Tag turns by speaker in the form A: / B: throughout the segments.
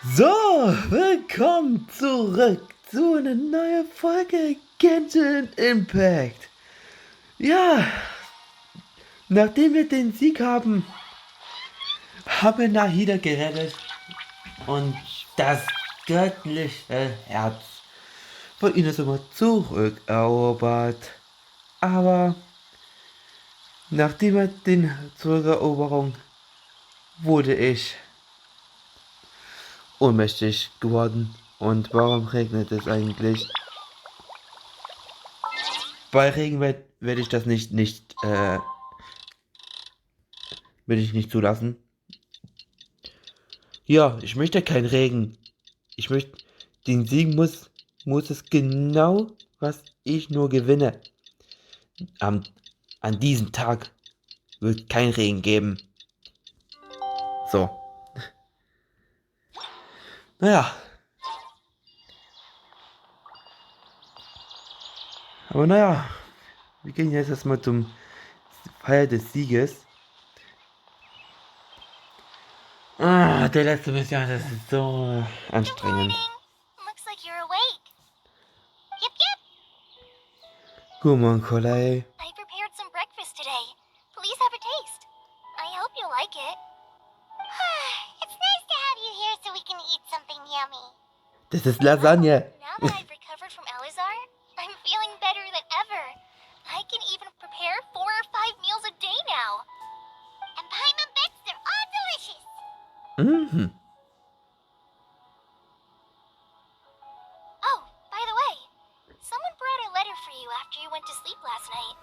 A: So, willkommen zurück zu einer neuen Folge Genshin Impact. Ja, nachdem wir den Sieg haben, haben wir Nahida gerettet und das göttliche Herz von Inazuma zurückerobert. Aber nachdem wir den Zurückeroberung wurde ich ohnmächtig geworden. Und warum regnet es eigentlich? Bei Regen werde ich das will ich nicht zulassen. Ja, ich möchte keinen Regen. Ich möchte, den Sieg muss es genau, was ich nur gewinne. An diesem Tag wird kein Regen geben. So. Naja. Aber naja. Wir gehen jetzt erstmal zum Feier des Sieges. Der letzte Mission, das ist so anstrengend.
B: Looks like you're awake. Yep, yep.
A: Guten Morgen, Collei.
B: I prepared some breakfast today. Please have a taste. I hope you like it. It's nice to have you here so we can eat something yummy.
A: Das ist Lasagne.
B: Now that I've recovered from Elazar, I'm feeling better than ever. I can even prepare 4 or 5 meals a day now. And Paimon bets they're all delicious.
A: Mhm.
B: Oh, by the way, someone brought a letter for you after you went to sleep last night.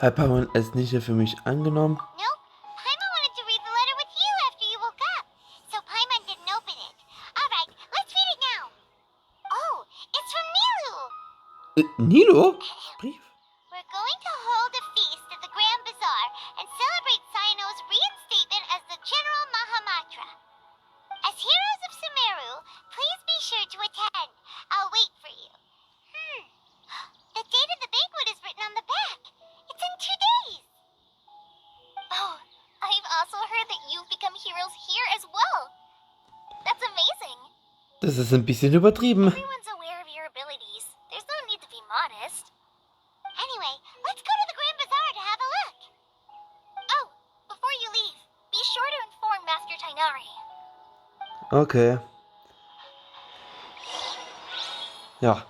A: Hat Paimon es nicht für mich angenommen?
B: Nope. Paimon wanted to read the letter with you after you woke up. So Paimon didn't open it. Alright, let's read it now. Oh, it's from Nilu.
A: Nilo? Brief?
B: We're going to hold a feast at the Grand Bazaar and celebrate Sino's reinstatement as the General Mahamatra. As heroes of Sumeru, please be sure to attend. I'll wait for you. The date of the banquet is written on the back. It's in 2 days. Oh, I've also heard that you've become heroes here as well. That's amazing.
A: Das ist ein bisschen übertrieben.
B: Everyone's aware of your abilities. There's no need to be modest. Anyway, let's go to the Grand Bazaar to have a look. Oh, before you leave, be sure to inform Master Tighnari.
A: Okay. Ja.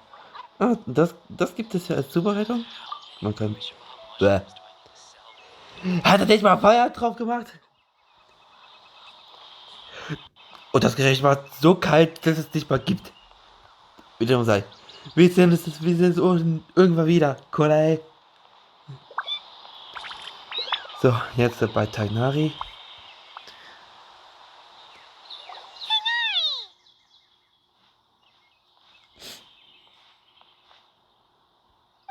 A: Das gibt es ja als Zubereitung. Man kann. Bäh. Hat er nicht mal Feuer drauf gemacht? Und das Gericht war so kalt, dass es nicht mal gibt. Wie dem sei. Wir sehen es irgendwann wieder. Collei. So, jetzt bei Tighnari.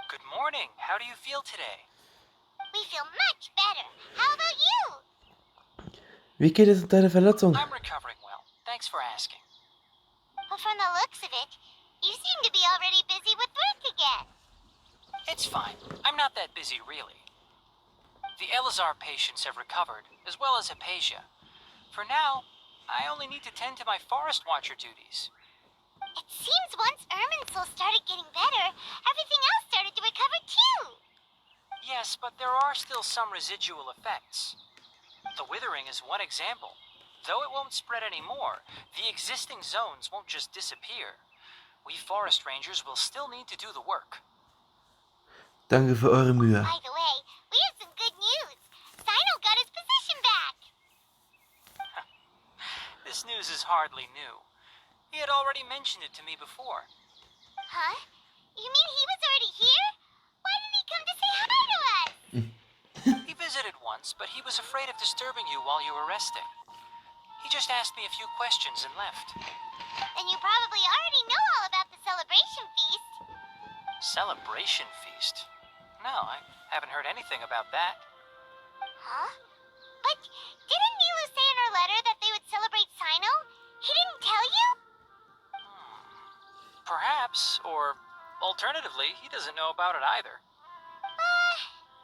C: Good morning. How do you feel today?
B: We feel much better. How about you?
A: Wie geht es in deiner Verletzung?
C: I'm recovering well. Thanks for asking.
B: Well, from the looks of it, you seem to be already busy with work again.
C: It's fine. I'm not that busy, really. The Elazar patients have recovered, as well as Hypatia. For now, I only need to tend to my Forest Watcher duties.
B: It seems once Irminsul started getting better, everything else started to recover too.
C: Yes, but there are still some residual effects. The withering is one example. Though it won't spread anymore, the existing zones won't just disappear. We forest rangers will still need to do the work.
A: Danke für eure Mühe.
B: By the way, we have some good news. Sino got his position back.
C: This news is hardly new. He had already mentioned it to me before.
B: Huh? You mean he was already here? Why didn't he come to say hi to us?
C: He visited once, but he was afraid of disturbing you while you were resting. He just asked me a few questions and left.
B: Then you probably already know all about the celebration feast.
C: Celebration feast? No, I haven't heard anything about that.
B: Huh? But didn't Nilu say in her letter that they would celebrate Sino? He didn't tell you?
C: Perhaps, or alternatively, he doesn't know about it either.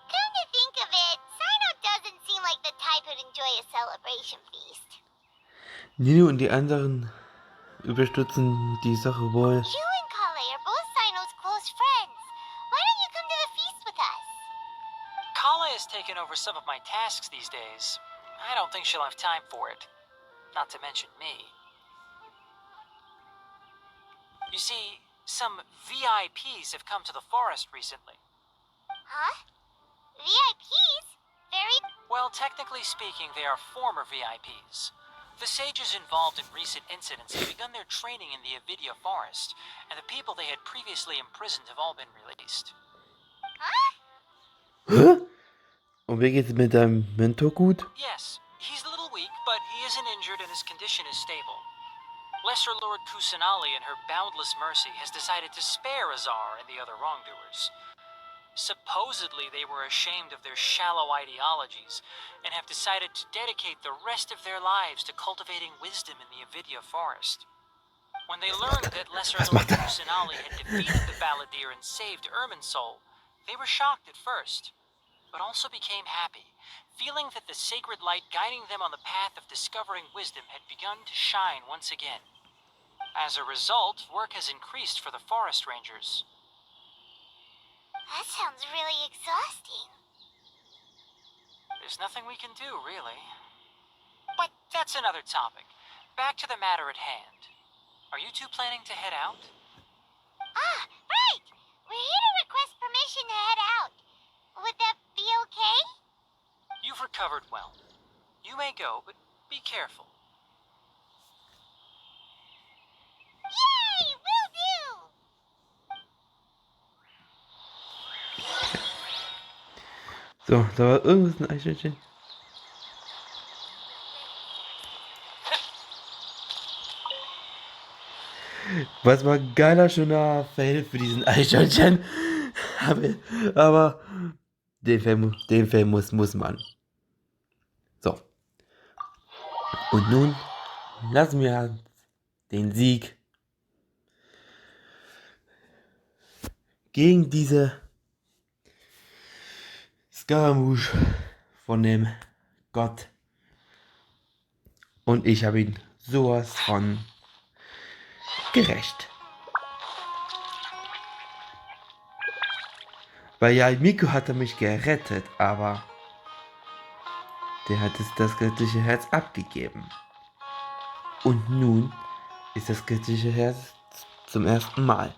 B: Come to think of it, Sino doesn't seem like the type who'd enjoy a celebration feast.
A: Nino und die anderen überstützen die Sache wohl.
B: You and Collei are both Sino's close friends. Why don't you come to the feast with us?
C: Collei has taken over some of my tasks these days. I don't think she'll have time for it. Not to mention me. You see, some VIPs have come to the forest recently.
B: Huh? VIPs? Very...
C: Well, technically speaking, they are former VIPs. The sages involved in recent incidents have begun their training in the Avidya forest, and the people they had previously imprisoned have all been released.
B: Huh?
A: Hä? Und wie geht's mit deinem Mentor gut?
C: Yes, he's a little weak, but he isn't injured and his condition is stable. Lesser Lord Kusanali, in her boundless mercy, has decided to spare Azar and the other wrongdoers. Supposedly, they were ashamed of their shallow ideologies and have decided to dedicate the rest of their lives to cultivating wisdom in the Avidya forest. When they learned that Lesser Lord Kusanali had defeated the Balladeer and saved Irminsul, they were shocked at first, but also became happy, feeling that the sacred light guiding them on the path of discovering wisdom had begun to shine once again. As a result, work has increased for the forest rangers.
B: That sounds really exhausting.
C: There's nothing we can do, really. But that's another topic. Back to the matter at hand. Are you two planning to head out?
B: Ah, right! We're here to request permission to head out. Would that be okay?
C: You've recovered well. You may go, but be careful.
B: Yay! Will do!
A: So, da war irgendwas ein Eichhörnchen. Was war ein geiler, schöner Fail für diesen Eichhörnchen. Aber den Fail muss man. So. Und nun lassen wir den Sieg gegen diese Scaramouche von dem Gott. Und ich habe ihn sowas von gerecht. Weil ja, Miku hatte mich gerettet, aber der hat es das göttliche Herz abgegeben. Und nun ist das göttliche Herz zum ersten Mal.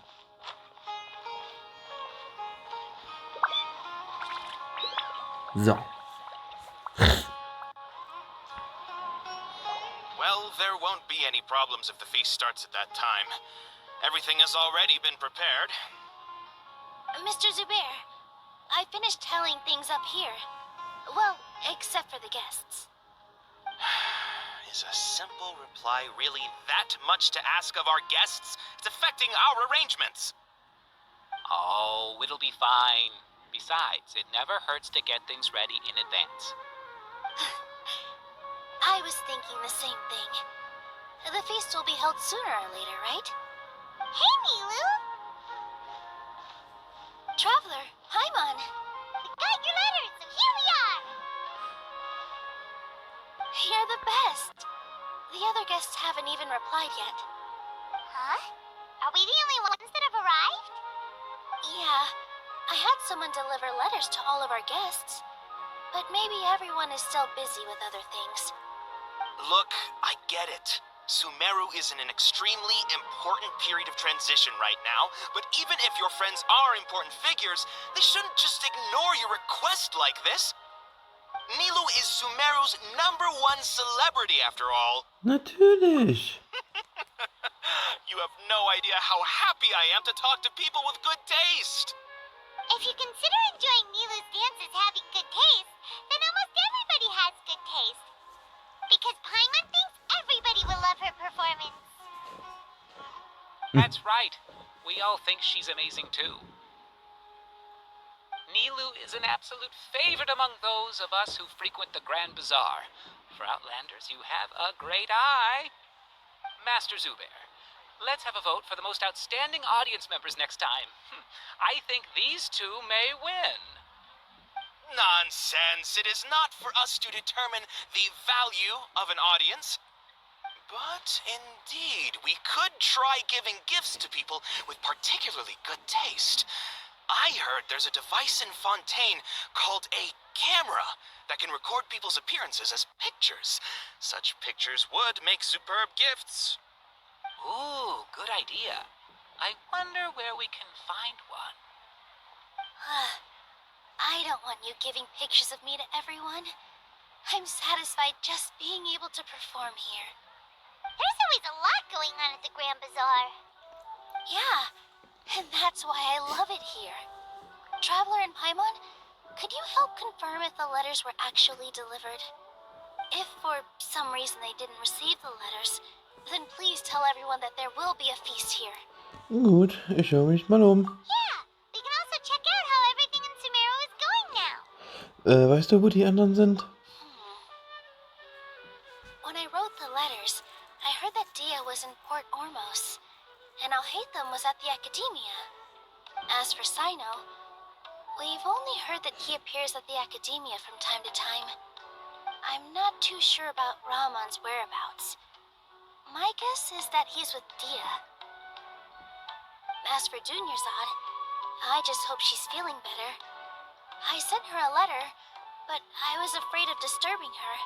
A: So.
D: Well, there won't be any problems if the feast starts at that time. Everything has already been prepared.
B: Mr. Zubair, I finished telling things up here. Well, except for the guests.
D: Is a simple reply really that much to ask of our guests? It's affecting our arrangements.
E: Oh, it'll be fine. Besides, it never hurts to get things ready in advance.
B: I was thinking the same thing. The feast will be held sooner or later, right? Hey, Nilu! Traveler, Paimon! We got your letters, so here we are! You're the best! The other guests haven't even replied yet. Huh? Are we the only ones that have arrived? Yeah. I had someone deliver letters to all of our guests. But maybe everyone is still busy with other things.
D: Look, I get it. Sumeru is in an extremely important period of transition right now, but even if your friends are important figures, they shouldn't just ignore your request like this. Nilu is Sumeru's #1 celebrity after all.
A: Natürlich.
D: You have no idea how happy I am to talk to people with good taste.
B: If you consider enjoying Nilu's dances having good taste, then almost everybody has good taste. Because Paimon thinks everybody will love her performance.
E: That's right. We all think she's amazing too. Nilu is an absolute favorite among those of us who frequent the Grand Bazaar. For Outlanders, you have a great eye. Master Zubair, let's have a vote for the most outstanding audience members next time. I think these two may win.
D: Nonsense. It is not for us to determine the value of an audience. But indeed, we could try giving gifts to people with particularly good taste. I heard there's a device in Fontaine called a camera that can record people's appearances as pictures. Such pictures would make superb gifts.
E: Ooh, good idea. I wonder where we can find one.
B: I don't want you giving pictures of me to everyone. I'm satisfied just being able to perform here. There's always a lot going on at the Grand Bazaar. Yeah, and that's why I love it here. Traveler in Paimon, could you help confirm if the letters were actually delivered? If for some reason they didn't receive the letters, then please tell everyone that there will be a feast here.
A: Gut, ich schaue mich mal um.
B: Yeah, we can also check out how everything in Sumeru is going now.
A: Weißt du, wo die anderen sind?
B: When I wrote the letters, I heard that Dia was in Port Ormos, and Alhaitham was at the Academia. As for Sino, we've only heard that he appears at the Academia from time to time. I'm not too sure about Rahman's whereabouts. My guess is that he's with Dia. As for Dunyarzad, I just hope she's feeling better. I sent her a letter, but I was afraid of disturbing her.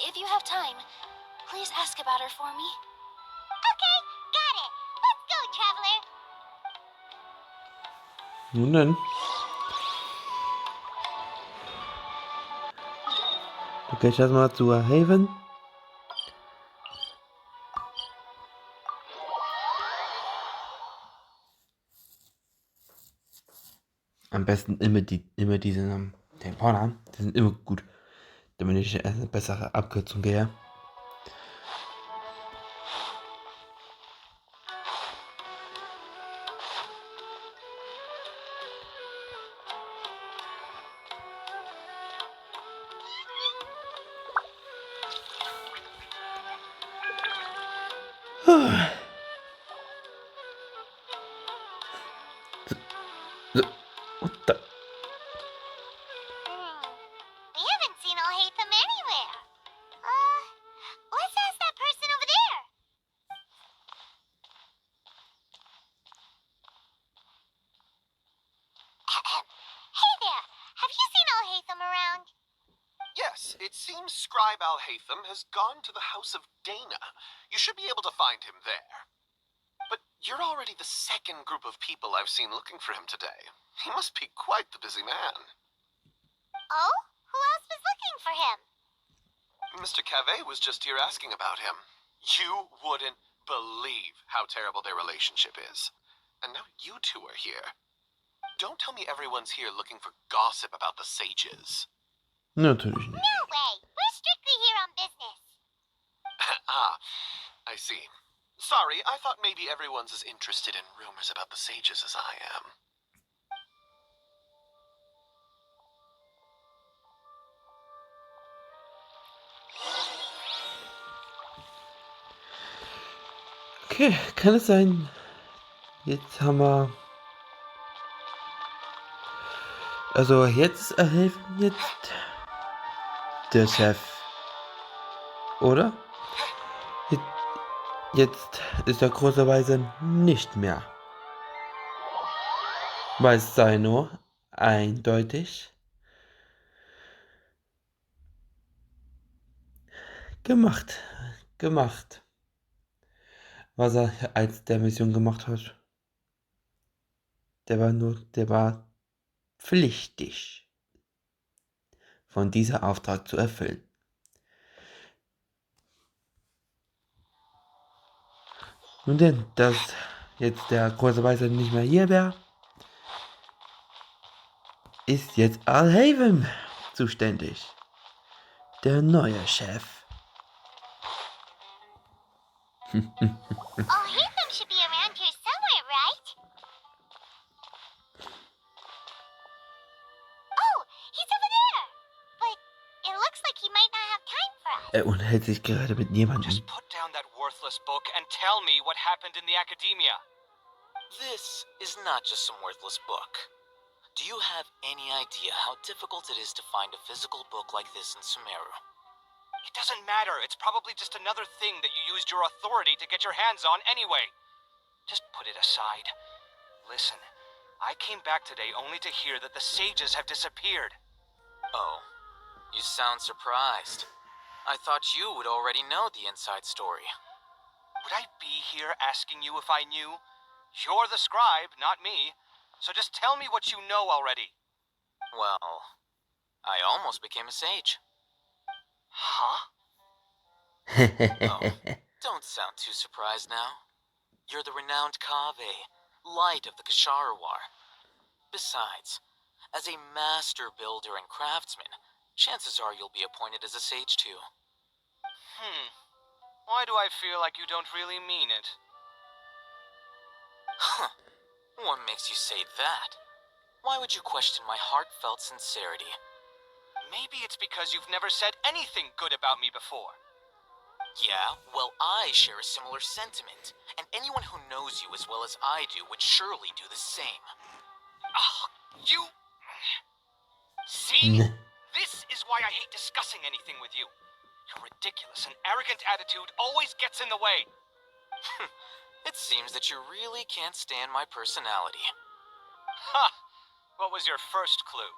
B: If you have time, please ask about her for me. Okay, got it. Let's go, Traveler.
A: Nun denn. Du gehst erstmal zu Haven. Am besten immer diese Namen. Den Vornamen, die sind immer gut. Damit ich eine bessere Abkürzung gehe.
B: We haven't seen Alhaitham anywhere. Let's ask that person over there. Hey there, have you seen Alhaitham around?
F: Yes, it seems Scribe Alhaitham has gone to the House of Dana. You should be able to find him there. But you're already the second group of people I've seen looking for him today. He must be quite the busy man.
B: Oh? Who else was looking for him?
F: Mr. Cave was just here asking about him. You wouldn't believe how terrible their relationship is. And now you two are here. Don't tell me everyone's here looking for gossip about the sages.
A: Natürlich nicht.
B: No way. We're strictly here on business.
F: Ah, I see. Sorry, I thought maybe everyone's as interested in rumors about the sages as I am.
A: Okay, kann es sein? Jetzt haben wir... Also jetzt helfen jetzt der Chef. Oder? Jetzt ist der große Weise nicht mehr. Weil es sei nur eindeutig gemacht, was er als der Mission gemacht hat. Der war pflichtig, von dieser Auftrag zu erfüllen. Nun denn, dass jetzt der große Weise nicht mehr hier wäre, ist jetzt Alhaven zuständig. Der neue Chef.
B: Alhaitham should be around here somewhere, right? Oh, he's over there. But it looks like he might not have time for us.
A: Er unterhält sich gerade mit jemandem.
C: Just put down that worthless book and tell me what happened in the academia.
D: This is not just some worthless book. Do you have any idea how difficult it is to find a physical book like this in Sumeru?
C: It doesn't matter. It's probably just another thing that you used your authority to get your hands on anyway. Just put it aside. Listen, I came back today only to hear that the sages have disappeared.
E: Oh, you sound surprised. I thought you would already know the inside story.
C: Would I be here asking you if I knew? You're the scribe, not me. So just tell me what you know already.
E: Well, I almost became a sage.
C: Huh?
E: Oh, don't sound too surprised now. You're the renowned Kaveh, light of the Kasharawar. Besides, as a master builder and craftsman, chances are you'll be appointed as a sage too.
C: Why do I feel like you don't really mean it?
E: Huh. What makes you say that? Why would you question my heartfelt sincerity?
C: Maybe it's because you've never said anything good about me before.
E: Yeah, well, I share a similar sentiment, and anyone who knows you as well as I do would surely do the same.
C: You... See? This is why I hate discussing anything with you. Your ridiculous and arrogant attitude always gets in the way.
E: It seems that you really can't stand my personality.
C: Ha! What was your first clue?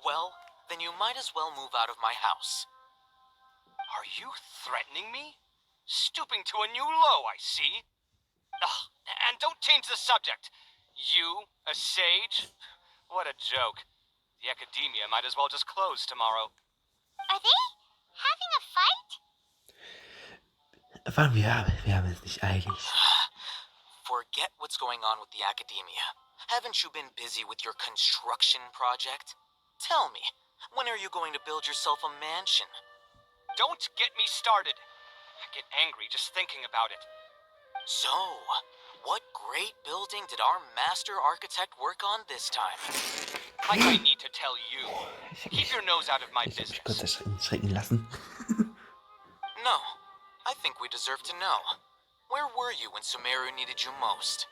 E: Well, then you might as well move out of my house.
C: Are you threatening me? Stooping to a new low, I see. Ugh, and don't change the subject. You, a sage? What a joke. The academia might as well just close tomorrow.
B: Are they having a fight?
A: Wir haben es nicht eilig.
E: Forget what's going on with the academia. Haven't you been busy with your construction project? Tell me, when are you going to build yourself a mansion?
C: Don't get me started. I get angry just thinking about it.
E: So, what great building did our master architect work on this time?
C: Like I need to tell you. Keep your nose out of my
A: Ich hab mich
C: business.
A: kurz erschrecken lassen.
E: No, I think we deserve to know. Where were you when Sumeru needed you most?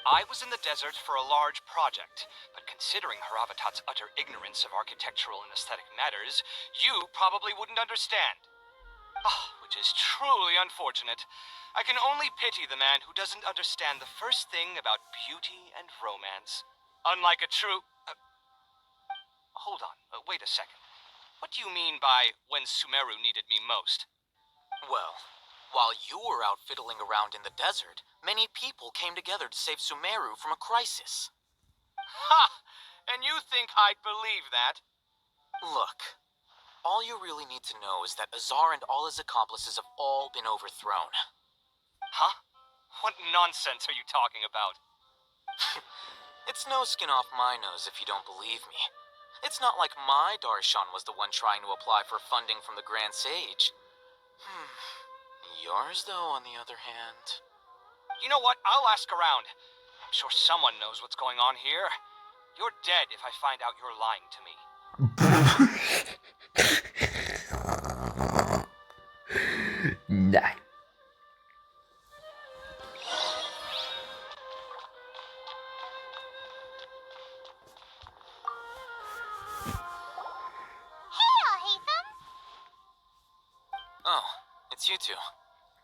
C: I was in the desert for a large project, but considering Haravatat's utter ignorance of architectural and aesthetic matters, you probably wouldn't understand. Which is truly unfortunate. I can only pity the man who doesn't understand the first thing about beauty and romance. Unlike a true... hold on, wait a second. What do you mean by when Sumeru needed me most?
E: Well, while you were out fiddling around in the desert, many people came together to save Sumeru from a crisis.
C: Ha! And you think I'd believe that?
E: Look, all you really need to know is that Azar and all his accomplices have all been overthrown.
C: Huh? What nonsense are you talking about?
E: It's no skin off my nose if you don't believe me. It's not like my Darshan was the one trying to apply for funding from the Grand Sage. Yours, though, on the other hand...
C: You know what? I'll ask around. I'm sure someone knows what's going on here. You're dead if I find out you're lying to me.
A: Nein.
B: Hey, Alhaitham!
E: Oh, it's you two.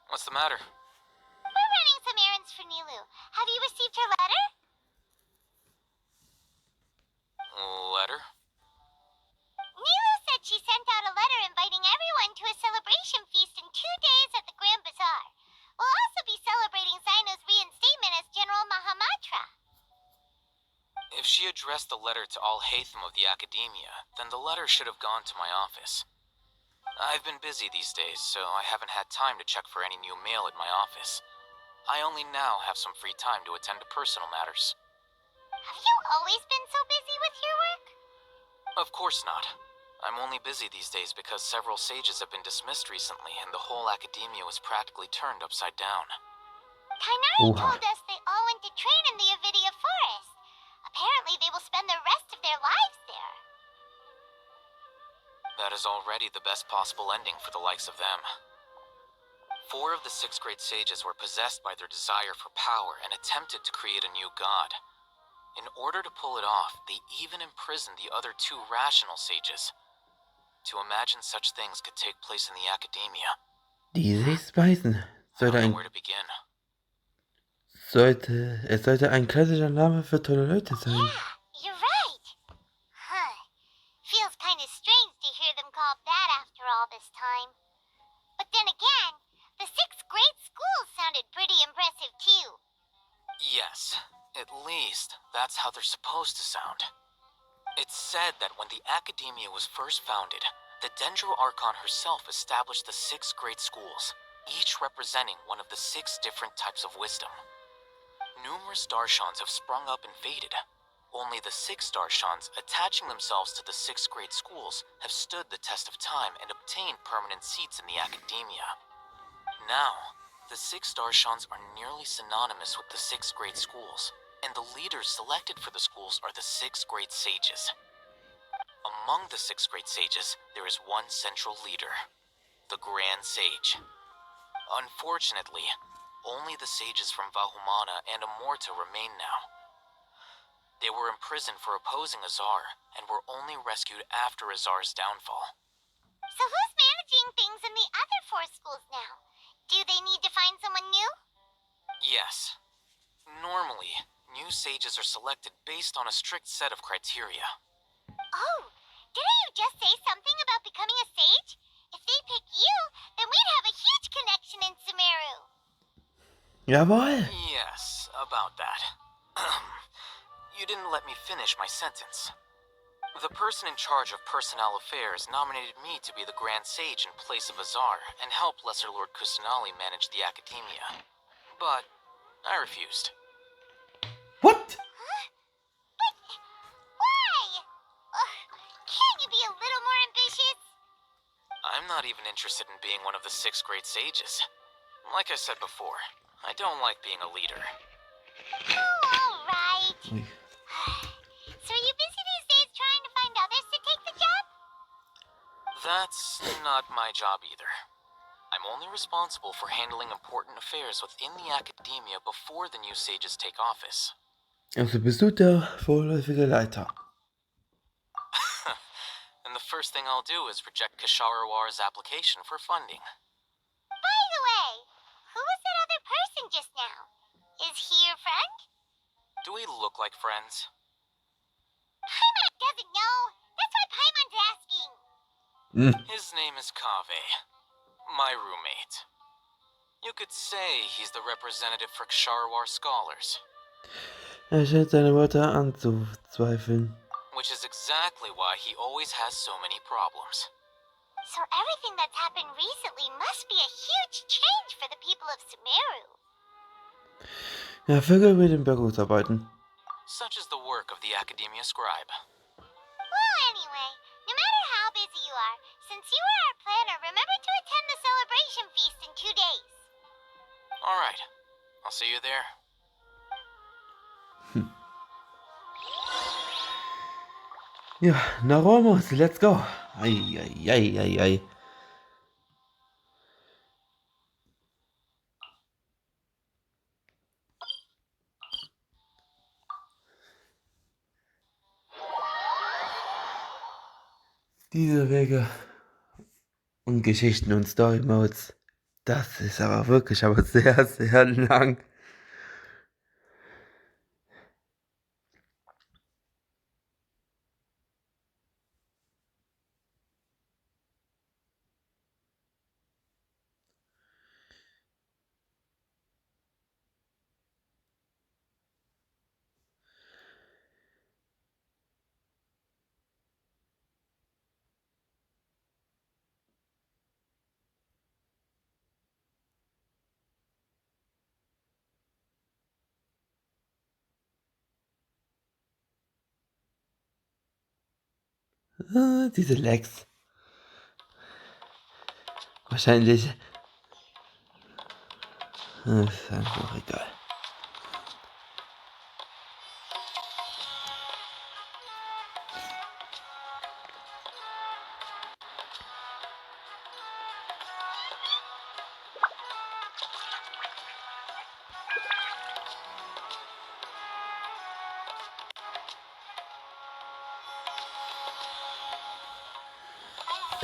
E: What's the matter?
B: We're running some errands for Nilu. Have you received her letter?
E: Letter?
B: Nilu said she sent out a letter inviting everyone to a celebration feast in 2 days at the Grand Bazaar. We'll also be celebrating Zino's reinstatement as General Mahamatra.
E: If she addressed the letter to Alhaitham of the Academia, then the letter should have gone to my office. I've been busy these days, so I haven't had time to check for any new mail at my office. I only now have some free time to attend to personal matters.
B: Have you always been so busy with your work?
E: Of course not. I'm only busy these days because several sages have been dismissed recently and the whole academia was practically turned upside down.
B: Tighnari
A: Oha.
B: told us they all went to train in the Avidia Forest. Apparently they will spend the rest of their lives there.
E: That is already the best possible ending for the likes of them. 4 of the 6 great sages were possessed by their desire for power and attempted to create a new god. In order to pull it off, they even imprisoned the other 2 rational sages.
D: to imagine such things could take place in the academia.
A: Die Sichtweisen
D: I don't know where to begin.
A: Es sollte ein klassischer Name für tolle Leute sein.
B: Yeah, you're right. Huh. Feels kind of strange to hear them called that after all this time. But then again, the 6th grade school sounded pretty impressive too.
D: Yes, at least that's how they're supposed to sound. It's said that when the academia was first founded, the Dendro Archon herself established the 6 grade schools, each representing one of the 6 different types of wisdom. Numerous Darshans have sprung up and faded. Only the 6 Darshans attaching themselves to the 6th grade schools have stood the test of time and obtained permanent seats in the academia. Now, the 6 Darshans are nearly synonymous with the 6th grade schools, and the leaders selected for the schools are the 6th grade sages. Among the 6th grade sages, there is one central leader, the Grand Sage. Unfortunately, only the sages from Vahumana and Amorta remain now. They were imprisoned for opposing Azar, and were only rescued after Azar's downfall.
B: So who's managing things in the other 4 schools now? Do they need to find someone new?
D: Yes. Normally, new sages are selected based on a strict set of criteria.
B: Oh, didn't you just say something about becoming a sage? If they pick you, then we'd have a huge connection in Sumeru.
A: Jawohl!
D: Yes, about that. You didn't let me finish my sentence. The person in charge of personnel affairs nominated me to be the Grand Sage in place of Azar and help Lesser Lord Kusanali manage the academia. But I refused.
A: What?
B: Huh? But why? Can't you be a little more ambitious?
D: I'm not even interested in being one of the 6th grade sages. Like I said before, I don't like being a leader.
B: Oh, all right.
A: Ui.
B: So are you busy these days trying to find others to take the job?
D: That's not my job either. I'm only responsible for handling important affairs within the academia before the new sages take office.
A: Also bist du der vorläufige Leiter.
D: And the first thing I'll do is reject Kasharawar's application for funding.
B: By the way, who was that other person just now? Is he your friend?
D: Do we look like friends?
B: Paimon doesn't know. That's why Paimon's asking.
D: His name is Kaveh, my roommate. You could say he's the representative for Ksharawar scholars.
A: Er scheint seine Worte anzuzweifeln.
D: Which is exactly why he always has so many problems.
B: So everything that's happened recently must be a huge change for the people of Sumeru.
A: Ja, Vögel mit dem Berufsarbeiten.
D: Such is the work of the Academia Scribe.
B: Well, anyway, no matter how busy you are, since you are our planner, remember to attend the celebration feast in 2 days.
D: Alright, I'll see you there.
A: Ja, nach Romos, let's go. Ei. Diese Wege und Geschichten und Story Modes, das ist aber wirklich sehr, sehr lang. Diese Lags. Wahrscheinlich. Ist einfach egal.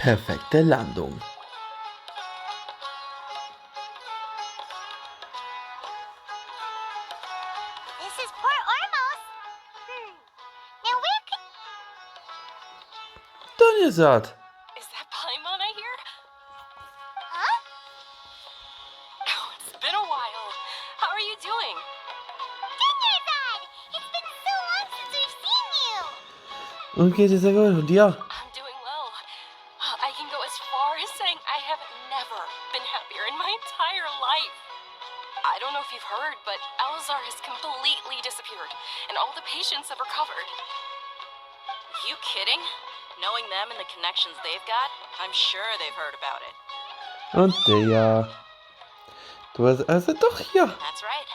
A: Perfekte Landung.
B: This is Port Ormos. Now where could...
A: Donnersaat.
G: Is that Paimon I hear?
B: Huh?
G: Oh, it's been a while. How are you doing?
B: Dinnerzad! It's been so long since we've seen you!
A: Und geht es sehr gut. Und dir?
G: I'm doing well. I can go as far as saying I have never been happier in my entire life. I don't know if you've heard, but Alazar has completely disappeared, and all the patients have recovered.
H: You kidding? Knowing them and the connections they've got, I'm sure they've heard about it.
A: Und der. Du warst also doch hier.
H: That's right.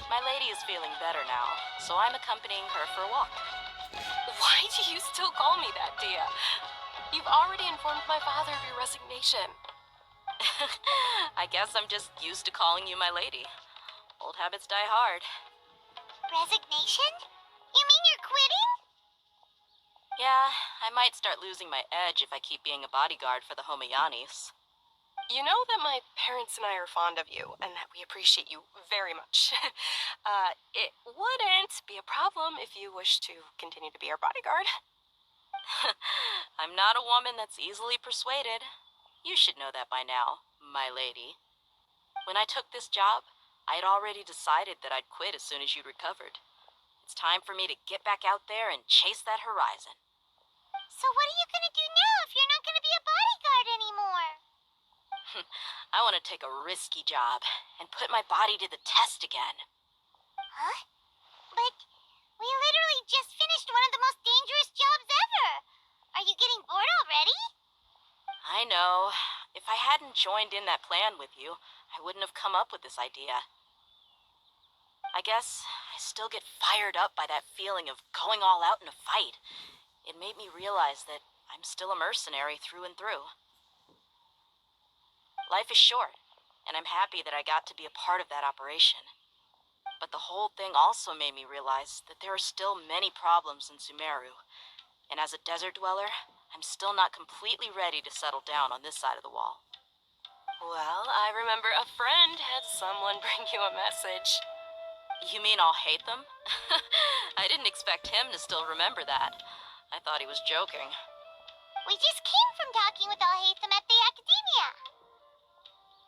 H: My lady is feeling better now, so I'm accompanying her for a walk.
G: Why do you still call me that, Dia? You've already informed my father of your resignation.
H: I guess I'm just used to calling you my lady. Old habits die hard.
B: Resignation? You mean you're quitting?
H: Yeah, I might start losing my edge if I keep being a bodyguard for the Homayanis.
G: You know that my parents and I are fond of you, and that we appreciate you very much. It wouldn't be a problem if you wish to continue to be our bodyguard.
H: I'm not a woman that's easily persuaded. You should know that by now, my lady. When I took this job, I'd already decided that I'd quit as soon as you recovered. It's time for me to get back out there and chase that horizon.
B: So what are you gonna do now if you're not gonna be a bodyguard anymore?
H: I want to take a risky job and put my body to the test again.
B: Huh? But we literally just finished one of the most dangerous jobs ever. Are you getting bored already?
H: I know. If I hadn't joined in that plan with you, I wouldn't have come up with this idea. I guess I still get fired up by that feeling of going all out in a fight. It made me realize that I'm still a mercenary through and through. Life is short, and I'm happy that I got to be a part of that operation. But the whole thing also made me realize that there are still many problems in Sumeru, and as a desert dweller, I'm still not completely ready to settle down on this side of the wall.
G: Well, I remember a friend had someone bring you a message.
H: You mean I'll hate them? I didn't expect him to still remember that. I thought he was joking.
B: We just came from talking with Alhaitham at the Academia.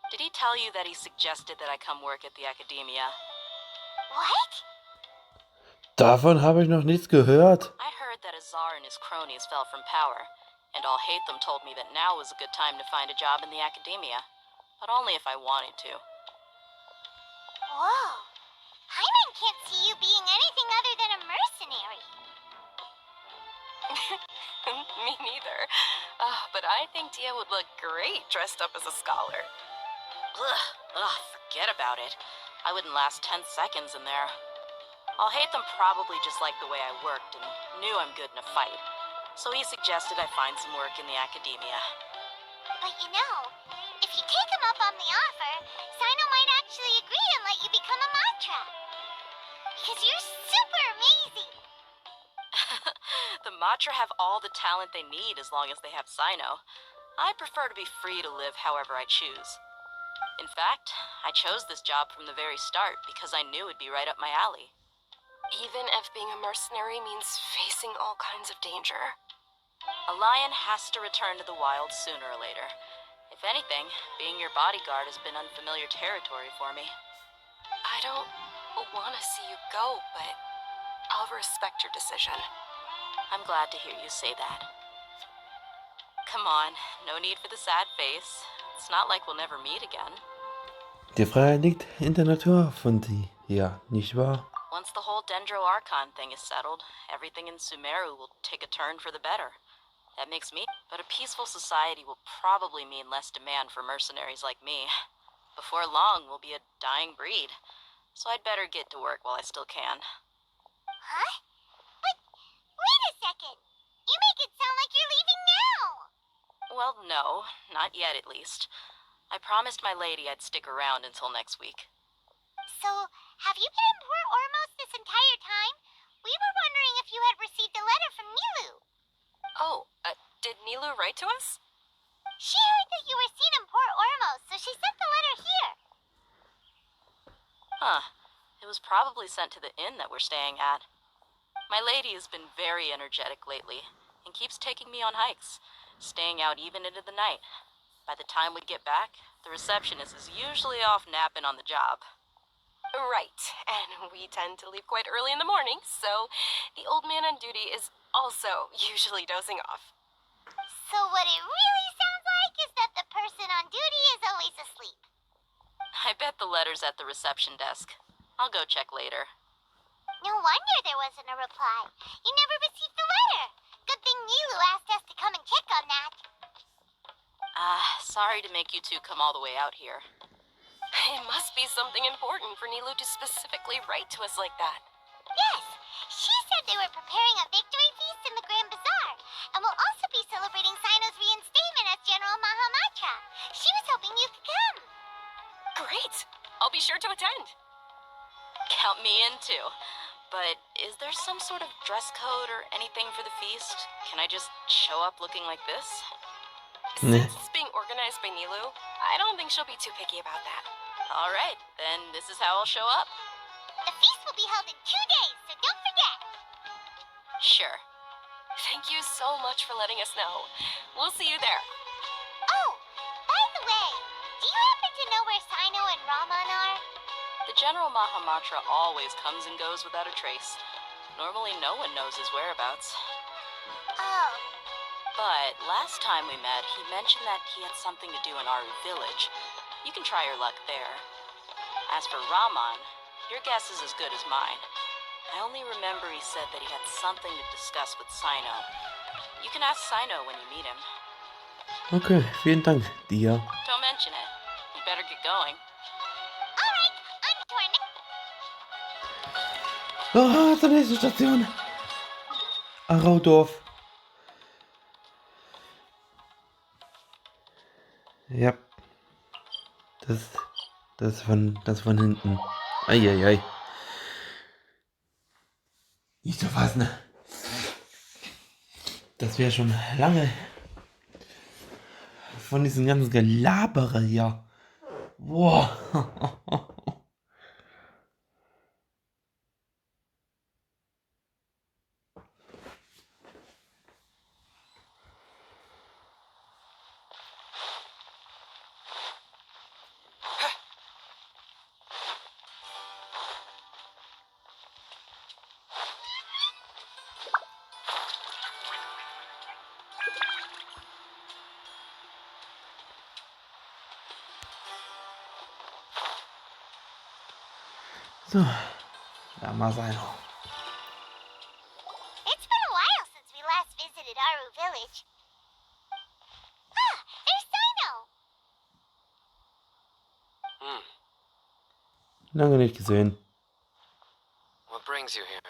H: Did he tell you that he suggested that I come work at the Academia?
B: What?
A: Davon habe ich noch nichts gehört.
H: I heard that Azar and his cronies fell from power, and Alhaitham told me that now was a good time to find a job in the Academia, but only if I wanted to.
B: Whoa. Hyman can't see you being anything other than a mercenary.
G: Me neither. But I think Dia would look great dressed up as a scholar.
H: Forget about it. I wouldn't last 10 seconds in there. Alhaitham probably just liked the way I worked and knew I'm good in a fight, so he suggested I find some work in the Academia.
B: But you know, if you take him up on the offer, Sino might actually agree and let you become a mantra. Because you're super amazing.
H: The Matra have all the talent they need as long as they have Sino. I prefer to be free to live however I choose. In fact, I chose this job from the very start because I knew it'd be right up my alley.
G: Even if being a mercenary means facing all kinds of danger.
H: A lion has to return to the wild sooner or later. If anything, being your bodyguard has been unfamiliar territory for me.
G: I don't want to see you go, but I'll respect your decision.
H: I'm glad to hear you say that. Come on, no need for the sad face. It's not like we'll never meet again.
A: Die Freiheit liegt in der Natur von dir, ja, nicht wahr?
H: Once the whole Dendro Archon thing is settled, everything in Sumeru will take a turn for the better. That makes me, but a peaceful society will probably mean less demand for mercenaries like me. Before long, we'll be a dying breed, so I'd better get to work while I still can.
B: Huh? But wait a second. You make it sound like you're leaving now.
H: Well, no, not yet at least. I promised my lady I'd stick around until next week.
B: So, have you been in Port Ormos this entire time? We were wondering if you had received a letter from Nilu.
G: Oh, did Nilu write to us?
B: She heard that you were seen in Port Ormos, so she sent the letter here.
H: Huh. It was probably sent to the inn that we're staying at. My lady has been very energetic lately and keeps taking me on hikes, staying out even into the night. By the time we get back, the receptionist is usually off napping on the job.
G: Right, and we tend to leave quite early in the morning, so the old man on duty is also usually dozing off.
B: So what it really sounds like is that the person on duty is always asleep.
H: I bet the letter's at the reception desk. I'll go check later.
B: No wonder there wasn't a reply. You never received the letter. Good thing Nilu asked us to come and check on that.
H: Sorry to make you two come all the way out here.
G: It must be something important for Nilu to specifically write to us like that.
B: Yes, she said they were preparing a victory feast in the Grand Bazaar, and will also be celebrating Sino's reinstatement as General Mahamatra. She was hoping you could come.
G: Great! I'll be sure to attend.
H: Count me in too. But is there some sort of dress code or anything for the feast? Can I just show up looking like this?
G: Since it's being organized by Nilu, I don't think she'll be too picky about that.
H: All right, then this is how I'll show up.
B: The feast will be held in 2 days, so don't forget.
H: Sure.
G: Thank you so much for letting us know. We'll see you there.
B: Oh, by the way, do you happen to know where Sino and Raman are?
H: The General Mahamatra always comes and goes without a trace. Normally no one knows his whereabouts.
B: Oh,
H: But last time we met, he mentioned that he had something to do in Aru village. You can try your luck there. As for Raman, your guess is as good as mine. I only remember he said that he had something to discuss with Sino. You can ask Sino when you meet him.
A: Okay, vielen Dank dir.
H: Don't mention it. You better get going.
B: all right, on to our next.
A: Zur nächsten Station. Araudorf. Ja. Das von hinten. Eieiei. Nicht zu fassen. Das wäre schon lange von diesem ganzen Gelabere hier. Boah. So, da mal sein.
B: It's been a while since we last visited Aru village. Ah, there's Sino.
A: Lange nicht gesehen.
D: What brings you here?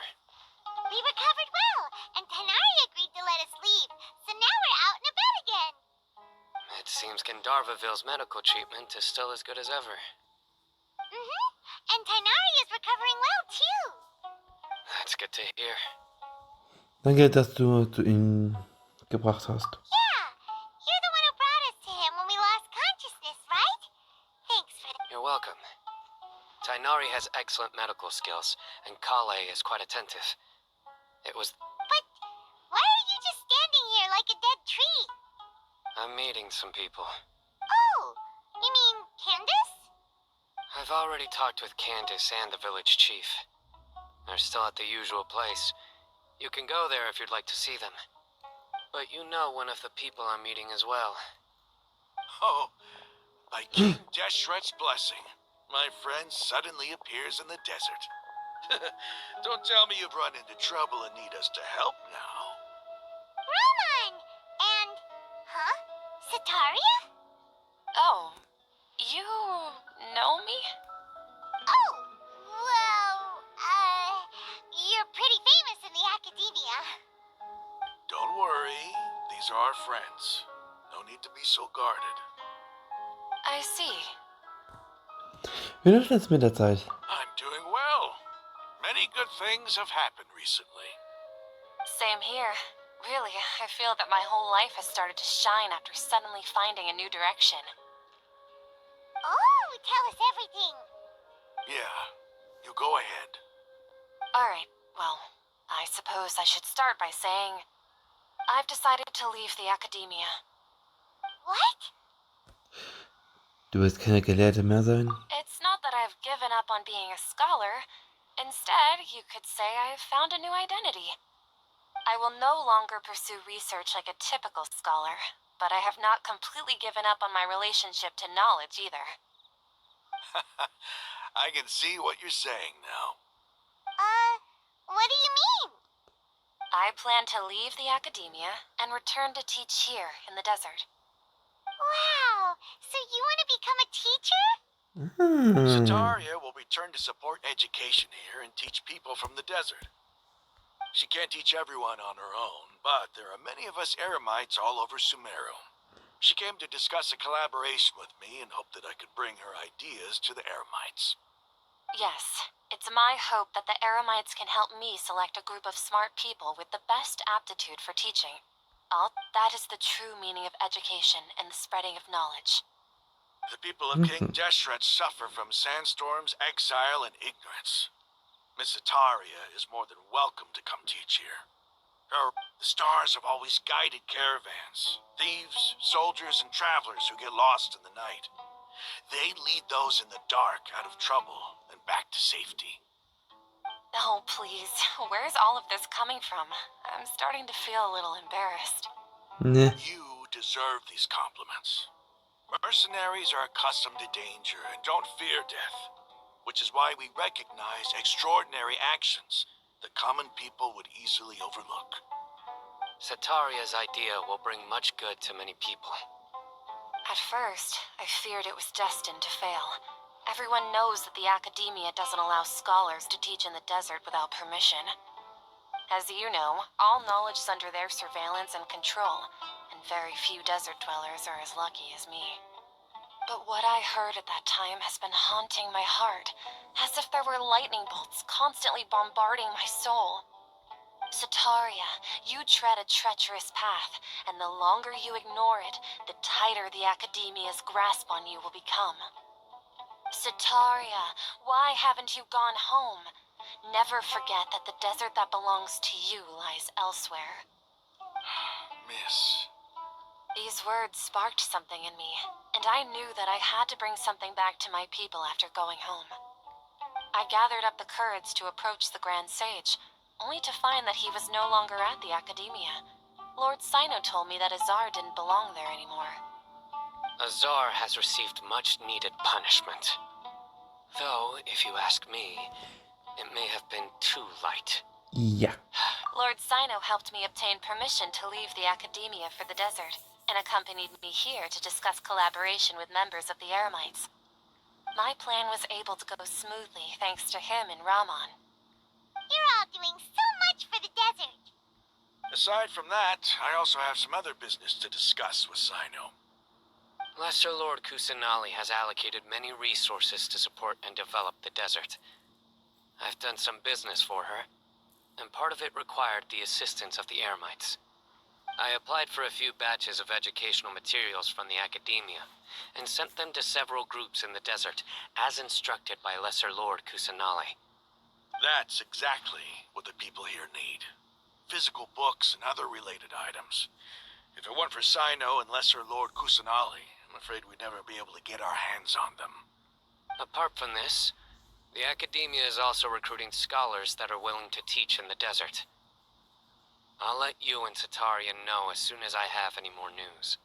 B: We recovered well, and Tighnari agreed to let us leave, so now we're out and about again.
D: It seems Gandharvaville's medical treatment is still as good as ever.
B: And Tighnari is recovering well, too.
D: That's good to hear.
A: Danke, dass du zu ihm gebracht hast.
B: Yeah, you're the one who brought us to him when we lost consciousness, right? Thanks for that.
D: You're welcome. Tighnari has excellent medical skills, and Collei is quite attentive. It was...
B: But why are you just standing here like a dead tree?
D: I'm meeting some people.
B: Oh, you mean Candace?
D: I've already talked with Candace and the village chief. They're still at the usual place. You can go there if you'd like to see them. But you know one of the people I'm meeting as well.
I: Oh, by King Deshret's blessing, my friend suddenly appears in the desert. Don't tell me you've run into trouble and need us to help now.
B: Roman! And... huh? Sataria?
G: Oh, you know me?
B: Oh, well, you're pretty famous in the academia.
I: Don't worry, these are our friends. No need to be so guarded.
G: I see.
A: Wie läuft das mit der Zeit?
I: I'm doing well. Many good things have happened recently.
G: Same here. Really, I feel that my whole life has started to shine after suddenly finding a new direction.
B: Oh, tell us everything.
I: Yeah, you go ahead.
G: Alright, well, I suppose I should start by saying I've decided to leave the academia.
B: What?
A: Du willst keine Gelehrte mehr sein?
G: It's not that I've given up on being a scholar. Instead, you could say I've found a new identity. I will no longer pursue research like a typical scholar, but I have not completely given up on my relationship to knowledge either.
I: I can see what you're saying now.
B: What do you mean?
G: I plan to leave the academia and return to teach here in the desert.
B: Wow, so you want to become a teacher?
I: Sataria will return to support education here and teach people from the desert. She can't teach everyone on her own, but there are many of us Eremites all over Sumeru. She came to discuss a collaboration with me and hoped that I could bring her ideas to the Eremites.
G: Yes, it's my hope that the Eremites can help me select a group of smart people with the best aptitude for teaching. That is the true meaning of education and the spreading of knowledge.
I: The people of King Deshret suffer from sandstorms, exile, and ignorance. Miss Sataria is more than welcome to come teach here. The stars have always guided caravans, thieves, soldiers, and travelers who get lost in the night. They lead those in the dark out of trouble and back to safety.
G: Oh, please, where's all of this coming from? I'm starting to feel a little embarrassed.
A: Ne.
I: You deserve these compliments. Mercenaries are accustomed to danger and don't fear death, which is why we recognize extraordinary actions that common people would easily overlook.
E: Sataria's idea will bring much good to many people.
G: At first, I feared it was destined to fail. Everyone knows that the academia doesn't allow scholars to teach in the desert without permission. As you know, all knowledge is under their surveillance and control, and very few desert dwellers are as lucky as me. But what I heard at that time has been haunting my heart, as if there were lightning bolts constantly bombarding my soul. Sataria, you tread a treacherous path, and the longer you ignore it, the tighter the academia's grasp on you will become. Sataria, why haven't you gone home? Never forget that the desert that belongs to you lies elsewhere.
I: Miss,
G: These words sparked something in me, and I knew that I had to bring something back to my people after going home. I gathered up the courage to approach the Grand Sage, only to find that he was no longer at the academia. Lord Sino told me that Azar didn't belong there anymore.
E: Azar has received much needed punishment. Though, if you ask me, it may have been too light.
A: Ja.
G: Lord Sino helped me obtain permission to leave the academia for the desert, and accompanied me here to discuss collaboration with members of the Eremites. My plan was able to go smoothly thanks to him and Rahman.
B: You're all doing so much for the desert.
I: aside from that, I also have some other business to discuss with Sino.
E: Lesser Lord Kusanali has allocated many resources to support and develop the desert. I've done some business for her, and part of it required the assistance of the Eremites. I applied for a few batches of educational materials from the academia, and sent them to several groups in the desert, as instructed by Lesser Lord Kusanali.
I: That's exactly what the people here need. Physical books and other related items. If it weren't for Sino and Lesser Lord Kusanali, I'm afraid we'd never be able to get our hands on them.
E: Apart from this, the academia is also recruiting scholars that are willing to teach in the desert. I'll let you and Sataria know as soon as I have any more news.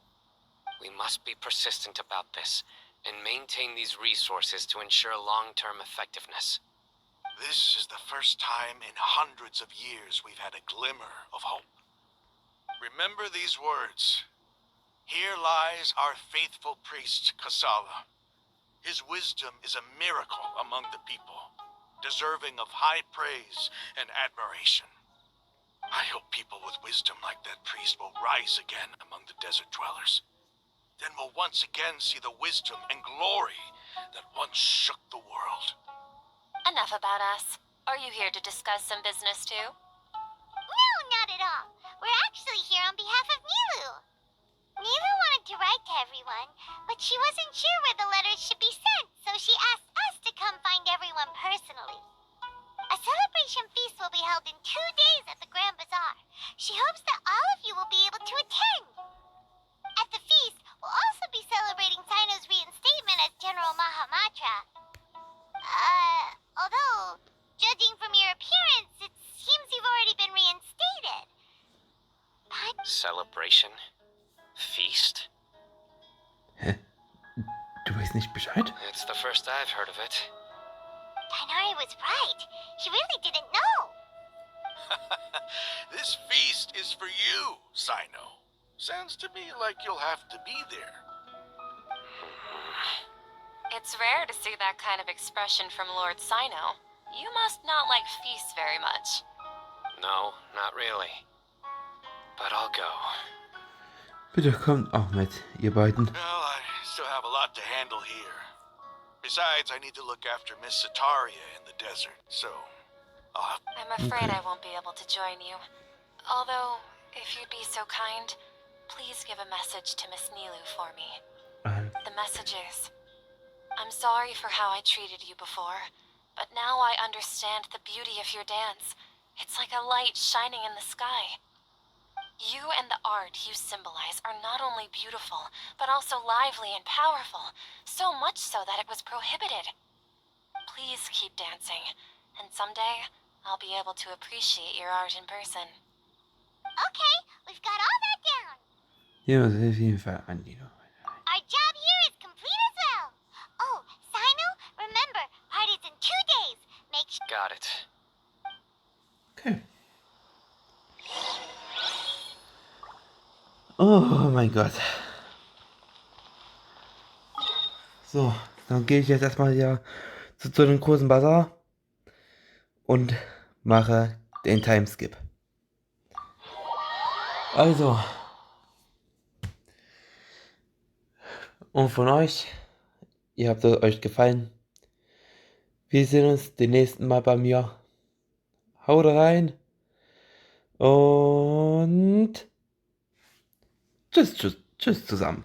E: We must be persistent about this, and maintain these resources to ensure long-term effectiveness.
I: This is the first time in hundreds of years we've had a glimmer of hope. Remember these words. Here lies our faithful priest, Kasala. His wisdom is a miracle among the people, deserving of high praise and admiration. I hope people with wisdom like that priest will rise again among the desert dwellers. Then we'll once again see the wisdom and glory that once shook the world.
G: Enough about us. Are you here to discuss some business too?
B: No, not at all. We're actually here on behalf of Milu. Milu wanted to write to everyone, but she wasn't sure where the letters should be sent, so she asked us to come find everyone personally. A celebration feast will be held in 2 days at the Grand Bazaar. She hopes that all of you will be able to attend. At the feast, we'll also be celebrating Sino's reinstatement as General Mahamatra. Although, judging from your appearance, it seems you've already been reinstated.
D: Celebration? Feast?
A: Hä? Du weißt nicht Bescheid?
D: It's the first I've heard of it.
B: Tighnari was right. He really didn't know.
I: This feast is for you, Sino. Sounds to me like you'll have to be there.
G: It's rare to see that kind of expression from Lord Sino. You must not like feasts very much.
D: No, not really. But I'll go.
A: Bitte kommt auch mit, ihr beiden.
I: Well, I still have a lot to handle here. Besides, I need to look after Miss Sataria in the desert, so I'll have...
G: I'm afraid
A: Okay.
G: I won't be able to join you. Although, if you'd be so kind, please give a message to Miss Nilu for me. The message is, I'm sorry for how I treated you before, but now I understand the beauty of your dance. It's like a light shining in the sky. You and the art you symbolize are not only beautiful, but also lively and powerful, so much so that it was prohibited. Please keep dancing, and someday I'll be able to appreciate your art in person.
B: Okay, we've got all that down.
A: Hier muss auf jeden Fall Anlehnung.
B: Our job here is complete as well. Oh, Sino, remember, party's in 2 days. Make sure...
D: Got it.
A: Okay. Oh mein Gott. So, dann gehe ich jetzt erstmal hier zu dem Großen Bassar und mache den Timeskip. Also, und von euch, ihr habt es euch gefallen. Wir sehen uns den nächsten Mal bei mir. Haut rein und tschüss zusammen.